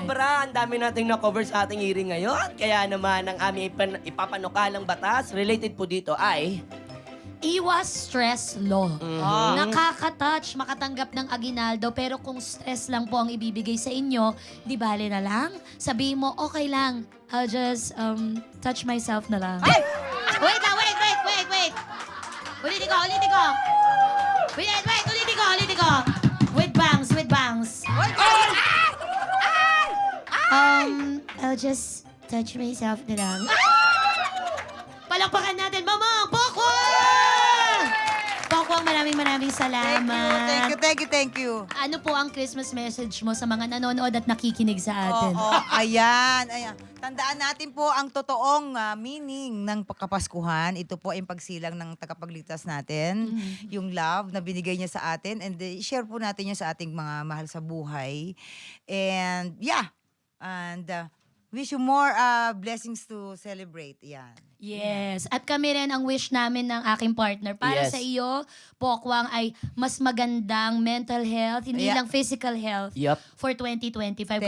Sobra, ang dami nating na-cover sa ating hearing ngayon. Kaya naman, ang aming ipapanukalang batas related po dito ay... Iwas stress law. Mhm. Nakaka-touch makatanggap ng aginaldo, pero kung stress lang po ang ibibigay sa inyo, di bale na lang. Sabihin mo, okay lang. I'll just touch myself na lang. Ay! Wait lang, wait. Ulitin ko. Ulitin ko. With bangs. I'll just touch myself na lang. Palakpakan natin, Mamang Pokwang! Pokwang, maraming salamat. Thank you. Ano po ang Christmas message mo sa mga nanonood at nakikinig sa atin? Oo, ayan. Tandaan natin po ang totoong meaning ng Kapaskuhan. Ito po ay pagsilang ng tagapagligtas natin. Yung love na binigay niya sa atin. And share po natin yun sa ating mga mahal sa buhay. And wish you more blessings to celebrate. Yan. Yes. At kami rin, ang wish namin ng aking partner para Yes. sa iyo, Pokwang, ay mas magandang mental health, hindi Yeah. lang physical health Yup. for 2025.